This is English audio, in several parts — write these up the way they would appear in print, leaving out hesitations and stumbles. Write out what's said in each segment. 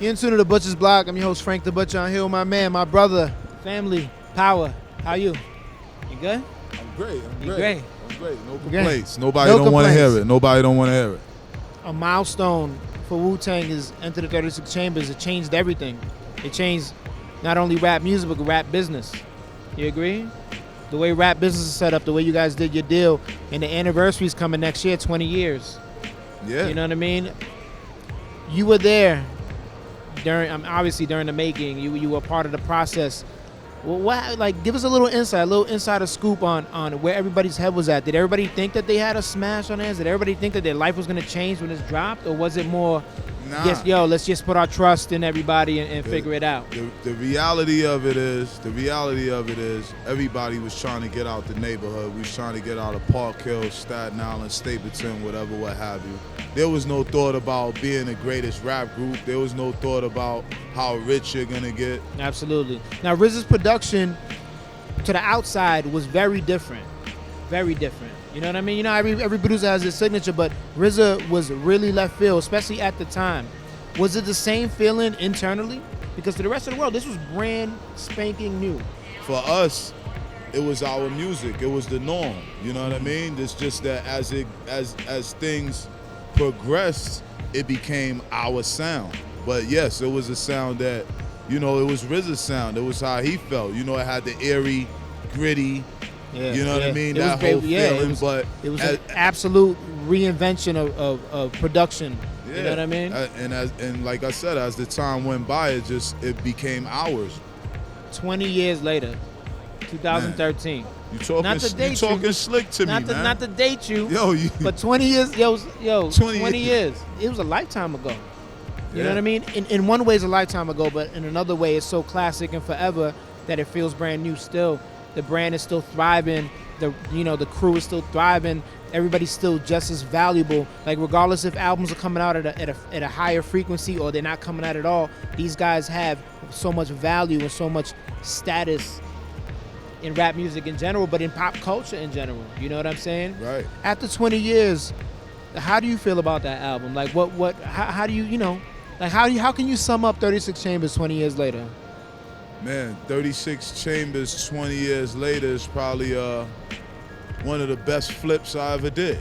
You're in tune to the Butcher's Block. I'm your host, Frank the Butcher. I'm here with my man, my brother, family, power. How you? You good? I'm great. You great? I'm great. No complaints. Nobody No don't want to complaints. hear it. Nobody don't want to hear it. A milestone for Wu-Tang is Enter the 36 Chambers. It changed everything. It changed not only rap music, but rap business. You agree? The way rap business is set up, the way you guys did your deal, and the anniversary's coming next year, 20 years. Yeah. You know what I mean? You were there obviously during the making. You were part of the process. Well, give us a little insight, a little insider scoop on where everybody's head was at. Did everybody think that they had a smash on theirs? Did everybody think that their life was going to change when this dropped? Or was it more, let's just put our trust in everybody and figure it out? The reality of it is, everybody was trying to get out the neighborhood. We was trying to get out of Park Hill, Staten Island, Stapleton, whatever, what have you. There was no thought about being the greatest rap group. There was no thought about how rich you're going to get. Absolutely. Now, RZA's production to the outside was very different. Very different. You know what I mean? You know, every producer has his signature, but RZA was really left field, especially at the time. Was it the same feeling internally? Because to the rest of the world, this was brand spanking new. For us, it was our music. It was the norm. You know what I mean? It's just that as things progressed, it became our sound. But yes, it was a sound that, you know, it was RZA's sound. It was how he felt. You know, it had the eerie, gritty, you know what I mean? That whole feeling. It was an absolute reinvention of production. Yeah. You know what I mean? And like I said, as the time went by, it became ours. 20 years later, 2013. Man, you talking slick to me, man. Not to date you, yo, but 20 years, 20 years. It was a lifetime ago. You know what I mean? In one way, it's a lifetime ago, but in another way, it's so classic and forever that it feels brand new still. The brand is still thriving. The crew is still thriving. Everybody's still just as valuable. Like, regardless if albums are coming out at a higher frequency or they're not coming out at all, these guys have so much value and so much status in rap music in general, but in pop culture in general. You know what I'm saying? Right. After 20 years, how do you feel about that album? Like, how do you know, like, how can you sum up 36 Chambers 20 years later? Man, 36 Chambers 20 years later is probably one of the best flips I ever did.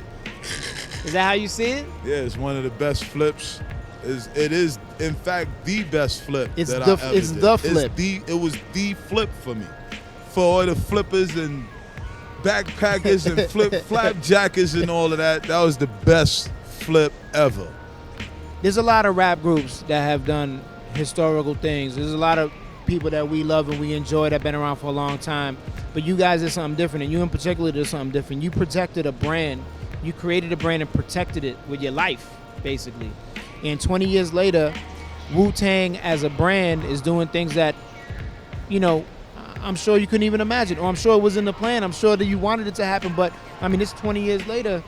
Is that how you see it? Yeah, it's one of the best flips. It is, in fact, the best flip it's that the, I ever it's did. The flip. It was the flip for me. For all the flippers and backpackers and flapjackers and all of that, that was the best flip ever. There's a lot of rap groups that have done historical things. There's a lot of people that we love and we enjoy that have been around for a long time. But you guys did something different, and you in particular did something different. You protected a brand. You created a brand and protected it with your life, basically. And 20 years later, Wu-Tang as a brand is doing things that, you know, I'm sure you couldn't even imagine, or I'm sure it was in the plan. I'm sure that you wanted it to happen, but I mean, it's 20 years later,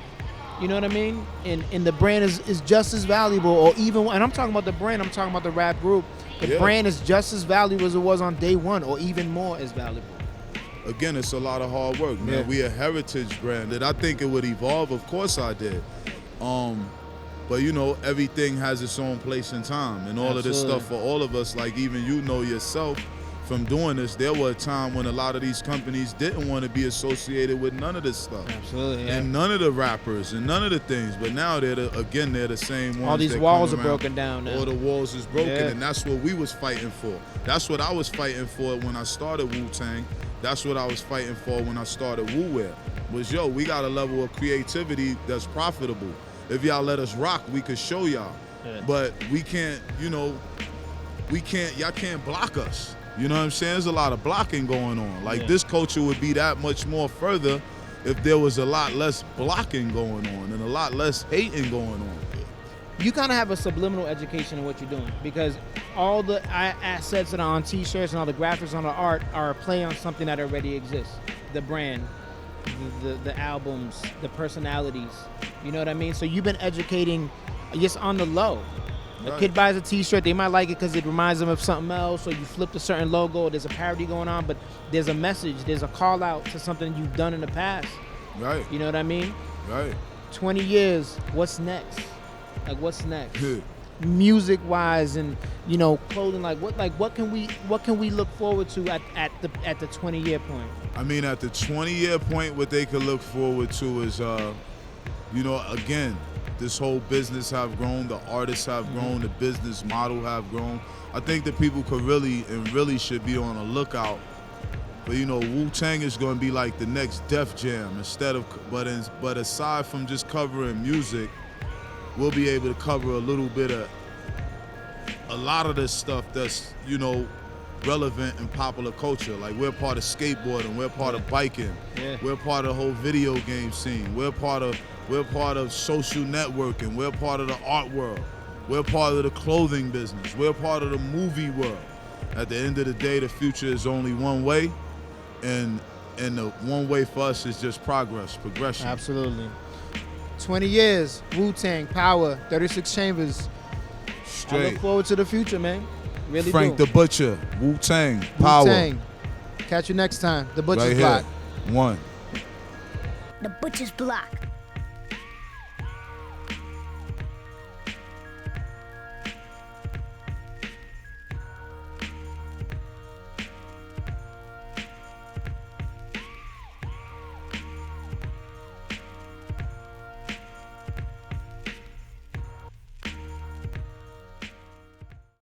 you know what I mean? And the brand is just as valuable, or even, and I'm talking about the brand, I'm talking about the rap group. The brand is just as valuable as it was on day one, or even more as valuable. Again, it's a lot of hard work, man. We a heritage brand. Did I think it would evolve? Of course I did. But you know, everything has its own place and time, and all of this stuff for all of us, like even you know yourself, from doing this, there was a time when a lot of these companies didn't want to be associated with none of this stuff. Absolutely, yeah. And none of the rappers and none of the things. But now they're the same ones. All these walls are broken down now. All the walls is broken, and that's what we was fighting for. That's what I was fighting for when I started Wu-Tang. That's what I was fighting for when I started Wu-Wear. Was, we got a level of creativity that's profitable. If y'all let us rock, we could show y'all. Yeah. But we can't, y'all can't block us. You know what I'm saying? There's a lot of blocking going on. Like, this culture would be that much more further if there was a lot less blocking going on and a lot less hating going on. You kind of have a subliminal education in what you're doing, because all the assets that are on T-shirts and all the graphics on the art are a play on something that already exists. The brand, the albums, the personalities. You know what I mean? So you've been educating just on the low. A kid buys a T-shirt, they might like it because it reminds them of something else, or you flipped a certain logo, there's a parody going on, but there's a message, there's a call out to something you've done in the past. Right. You know what I mean? Right. 20 years, what's next? Like, what's next? Music-wise, and clothing. What can we look forward to at the 20-year point? I mean, at the 20-year point, what they could look forward to is, again, this whole business have grown, the artists have grown, the business model have grown. I think that people could really should be on a lookout. But Wu-Tang is going to be like the next Def Jam but aside from just covering music, we'll be able to cover a lot of this stuff that's relevant in popular culture. Like, we're part of skateboarding, we're part of biking, we're part of the whole video game scene, we're part of social networking, we're part of the art world, we're part of the clothing business, we're part of the movie world. At the end of the day, the future is only one way, and the one way for us is just progression. Absolutely. 20 years, Wu-Tang, Power, 36 Chambers. Straight. I look forward to the future, man. Really Frank do. the Butcher, Wu-Tang, Power. Wu-Tang. Catch you next time. The Butcher's right Block. Here. One. The Butcher's Block.